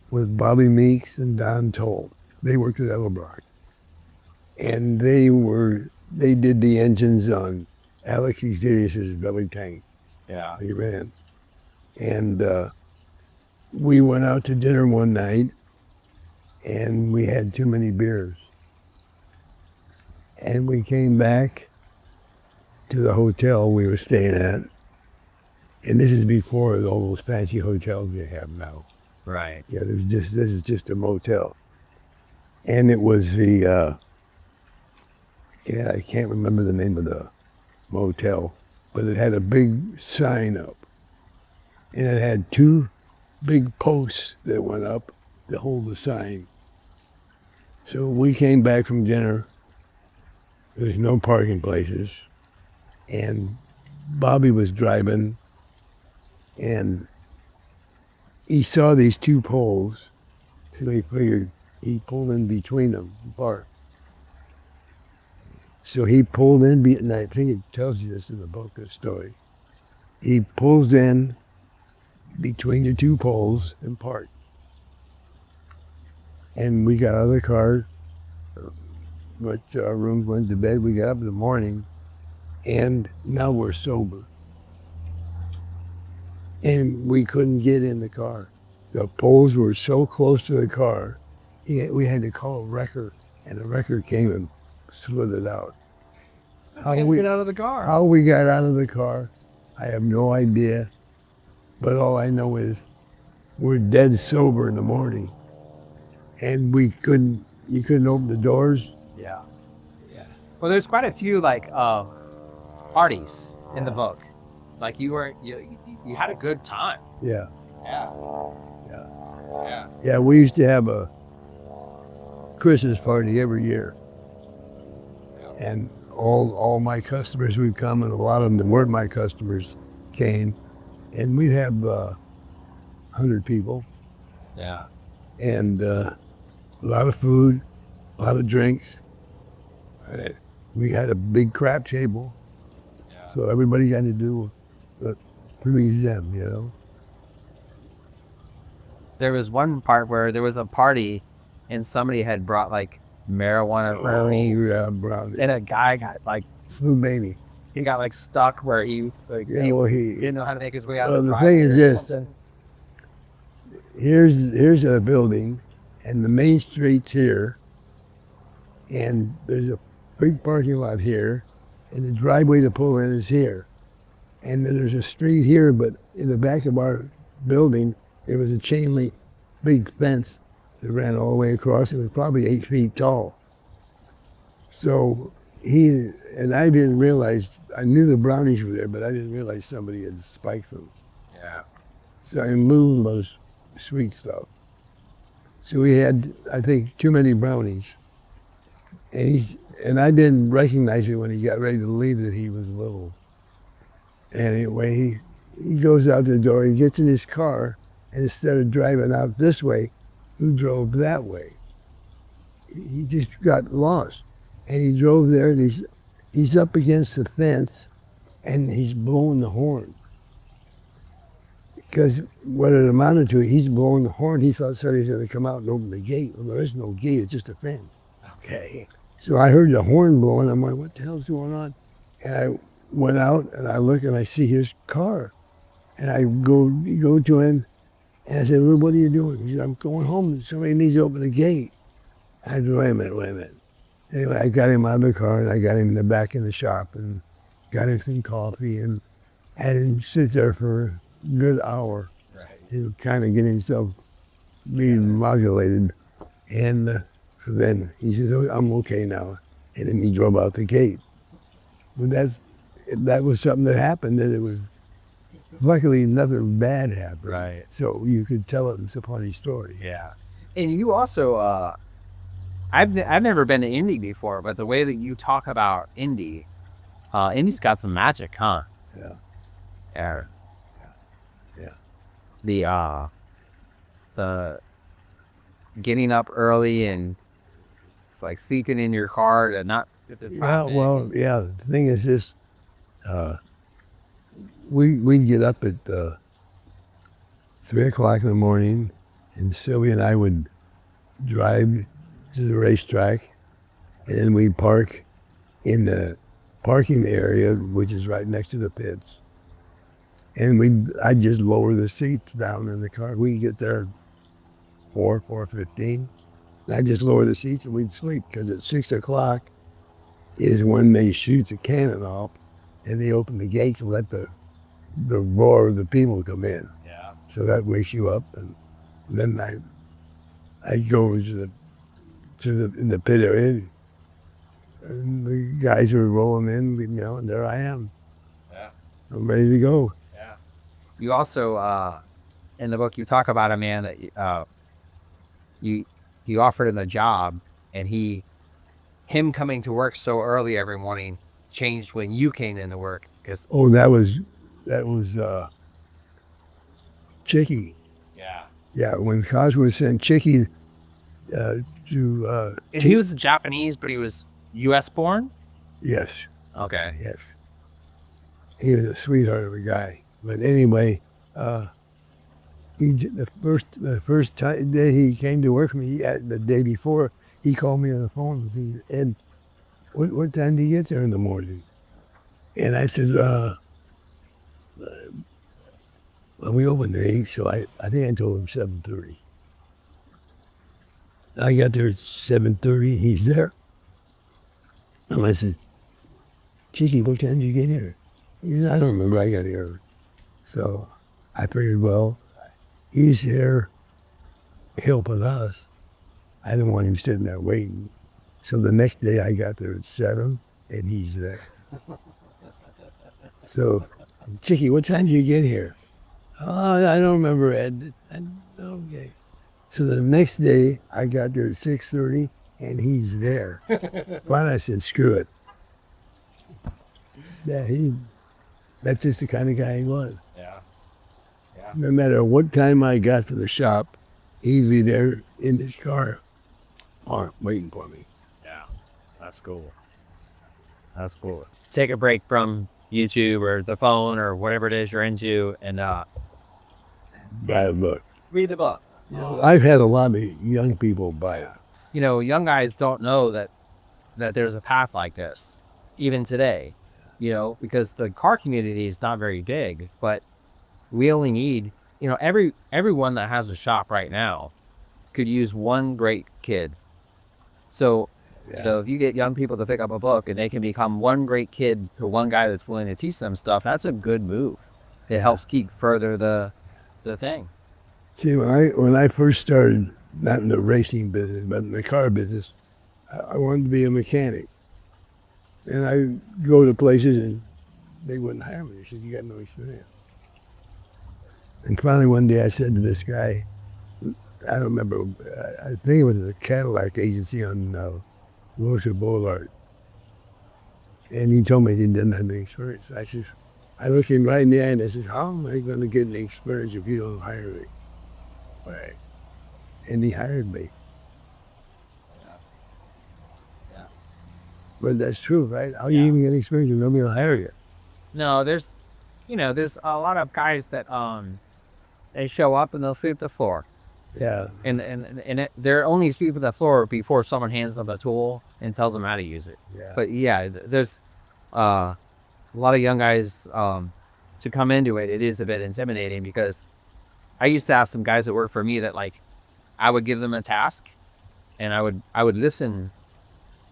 with Bobby Meeks and Don Toll. They worked at Edelbrock, and they did the engines on Alex Eusterius's belly tank. Yeah. He ran. And we went out to dinner one night, and we had too many beers. And we came back to the hotel we were staying at. And this is before all those fancy hotels we have now. Right. Yeah, this is just a motel. And it was I can't remember the name of the motel, but it had a big sign up. And it had two big posts that went up to hold the sign. So we came back from dinner. There's no parking places. And Bobby was driving, and he saw these two poles, so he figured he pulled in between them, apart. So he pulled in, and I think it tells you this in the book, the story. He pulls in between the two poles and parked. And we got out of the car, went to our rooms, went to bed. We got up in the morning, and now we're sober. And we couldn't get in the car. The poles were so close to the car, we had to call a wrecker, and the wrecker came and slithered out. How did we get out of the car? How we got out of the car, I have no idea. But all I know is we're dead sober in the morning. And you couldn't open the doors. Yeah. Yeah. Well, there's quite a few like parties in the book. Like you had a good time. Yeah. Yeah. Yeah. Yeah, we used to have a Christmas party every year. And all my customers would come, and a lot of them that weren't my customers came. And we'd have 100 people. Yeah. And a lot of food, a lot of drinks. We had a big crap table, so everybody had to do please them, you know. There was one part where there was a party, and somebody had brought like marijuana brownies, brownies. and a guy got like Blue baby. he got like stuck where he like Yeah, he well, didn't know how to make his way out Well, of the the thing is driveway or this. something. Here's a building, and the main street's here, and there's a big parking lot here, and the driveway to pull in is here. And then there's a street here, but in the back of our building, there was a chain link, big fence that ran all the way across. It was probably 8 feet tall. So I didn't realize, I knew the brownies were there, but I didn't realize somebody had spiked them. Yeah. So I moved those sweet stuff. So we had, I think, too many brownies. And I didn't recognize it when he got ready to leave that he was little. Anyway, he goes out the door, he gets in his car, and instead of driving out this way, he drove that way. He just got lost. And he drove there, and he's up against the fence, and he's blowing the horn. Because what it amounted to, he's blowing the horn. He thought somebody's going to come out and open the gate. Well, there is no gate, it's just a fence. Okay. So I heard the horn blowing. I'm like, what the hell's going on? And I went out, and I look, and I see his car. And I go to him, and I said, well, what are you doing? He said, I'm going home. Somebody needs to open the gate. I said, wait a minute. Anyway, I got him out of the car, and I got him in the back of the shop, and got him some coffee, and had him sit there for a good hour. Right. To kind of get himself being modulated. And so then he says, oh, I'm okay now. And then he drove out the gate. But that was something that happened, that it was, luckily nothing bad happened. Right. So you could tell it was a funny story. Yeah. And you also, I've never been to Indy before, but the way that you talk about Indy, Indy's got some magic, huh? Yeah. Yeah. Yeah. The getting up early and it's like sleeping in your car to not get the Yeah, traffic. well, yeah, the thing is this, we'd get up at 3 o'clock in the morning, and Sylvia and I would drive to the racetrack, and then we'd park in the parking area, which is right next to the pits. And I'd just lower the seats down in the car. We'd get there at 4:15. And I'd just lower the seats and we'd sleep, because at 6 o'clock is when they shoot the cannon off, and they open the gates and let the roar of the people come in. Yeah. So that wakes you up, and then I'd go over in the pit area, and the guys were rolling in, you know, and there I am. Yeah. I'm ready to go. Yeah. You also, in the book, you talk about a man that you offered him a job, and him coming to work so early every morning changed when you came into work, 'Cause- Oh, that was Chicky. yeah. Yeah, when Cossworth sent Chicky to And he was Japanese, but he was U.S. born. yes, Okay. yes, he was a sweetheart of a guy. But anyway, the first time day he came to work for me, the day before, he called me on the phone and he said, "Ed, what time do you get there in the morning?" And I said, well, we opened at 8, so I think I told him 7:30. I got there at 7:30, he's there. And I said, "Chicky, what time did you get here?" He said, "I don't remember, I got here." So I figured, well, he's here helping us. I didn't want him sitting there waiting. So the next day I got there at 7 and he's there. So, "Chicky, what time did you get here?" "Oh, I don't remember, Ed." Okay. So the next day I got there at 6:30 and he's there. Finally I said, "Screw it." Yeah, that's just the kind of guy he was. Yeah. No matter what time I got to the shop, he'd be there in his car waiting for me. Yeah. That's cool. That's cool. Take a break from YouTube or the phone or whatever it is you're into, and Buy a book. read the book. I've had a lot of young people buy it. You know, young guys don't know that there's a path like this, even today. You know, because the car community is not very big, but we only need, you know, everyone that has a shop right now could use one great kid. So, so if you get young people to pick up a book and they can become one great kid to one guy that's willing to teach them stuff, that's a good move. It helps keep further the thing. See, when I first started, not in the racing business, but in the car business, I wanted to be a mechanic. And I go to places and they wouldn't hire me. They said, "You got no experience." And finally one day I said to this guy, I don't remember, I think it was a Cadillac agency on Wilshire Boulevard. And he told me he didn't have any experience. I looked him right in the eye and I said, "How am I going to get any experience if you don't hire me?" Right. And he hired me. Yeah. But that's true, right? How you even get experience if nobody will hire you? No, there's a lot of guys that they show up and they'll sweep the floor. Yeah. And they're only sweeping the floor before someone hands them a tool and tells them how to use it. Yeah. But yeah, there's a lot of young guys to come into it. It is a bit intimidating because I used to have some guys that work for me that, like, I would give them a task and I would listen,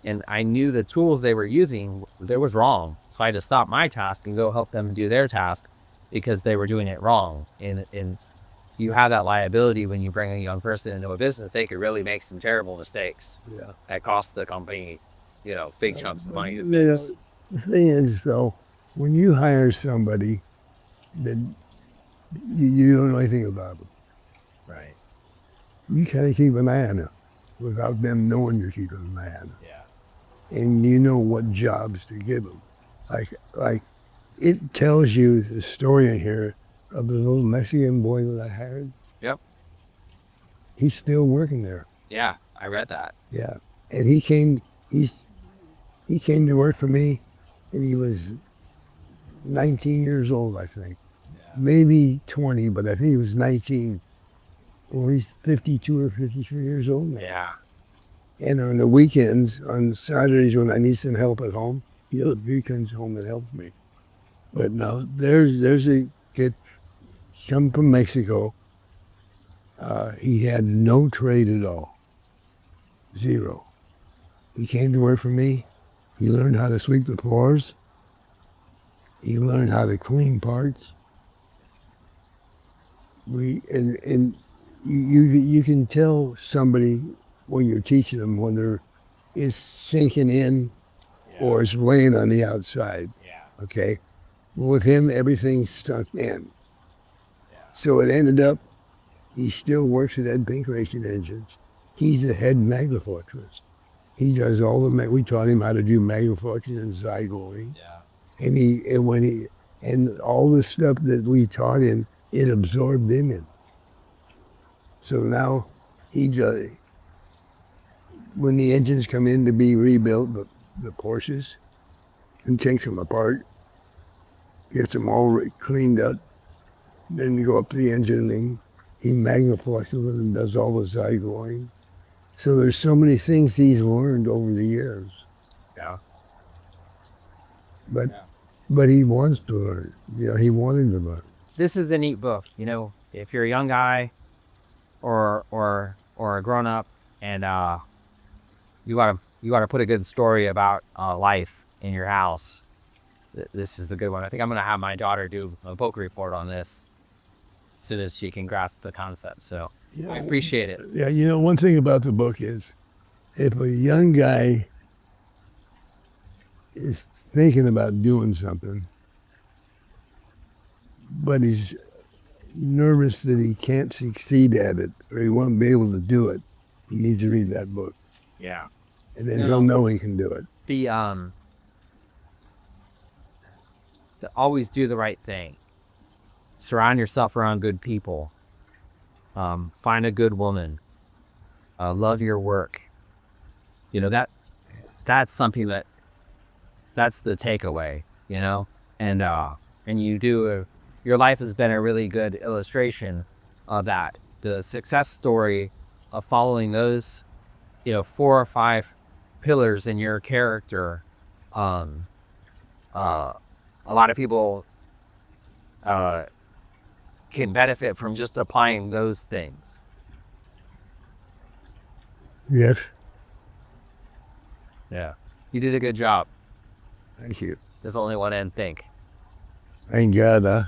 and I knew the tools they were using, they was wrong. So I had to stop my task and go help them do their task because they were doing it wrong. And you have that liability when you bring a young person into a business. They could really make some terrible mistakes that cost the company, you know, big chunks of money. The thing is, though, when you hire somebody that you don't know anything about them, Right. you kind of keep an eye on them without them knowing you're keeping an eye on them. Yeah. And you know what jobs to give them. Like it tells you the story in here of the little Mexican boy that I hired. Yep. He's still working there. Yeah, I read that. Yeah. And he came to work for me and he was 19 years old, I think. Yeah. Maybe 20, but I think he was 19. Well, he's 52 or 53 years old now. Yeah. And on the weekends, on Saturdays when I need some help at home, he comes home and helps me. But now there's a kid come from Mexico. He had no trade at all. Zero. He came to work for me. He learned how to sweep the floors. He learned how to clean parts. And you can tell somebody when you're teaching them whether it's sinking in or it's laying on the outside. Yeah. Okay? With him, everything's stuck in. Yeah. So it ended up, he still works at Ed Pink Racing Engines. He's the head magnifortress. He does all we taught him how to do magnifortune and zygoing. Yeah. and all the stuff that we taught him, it absorbed in him. So now he just, when the engines come in to be rebuilt, the Porsches, he takes them apart, gets them all cleaned up, then you go up to the engine and he magniflies them and does all the side going. So there's so many things he's learned over the years. Yeah. But he wants to learn. You know, he wanted to learn. This is a neat book. You know, if you're a young guy or a grown up and you gotta put a good story about life in your house, this is a good one. I think I'm gonna have my daughter do a book report on this as soon as she can grasp the concept. So Yeah. I appreciate it. Yeah, you know, one thing about the book is if a young guy is thinking about doing something, but he's nervous that he can't succeed at it or he won't be able to do it, he needs to read that book. Yeah. And then he'll know he can do it. To always do the right thing. Surround yourself around good people. Find a good woman. Love your work. You know, that's something that's the takeaway, you know? And your life has been a really good illustration of that. The success story of following those, 4 or 5 pillars in your character. A lot of people can benefit from just applying those things. Yes. Yeah. You did a good job. Thank you. There's only one end think. Thank God, huh?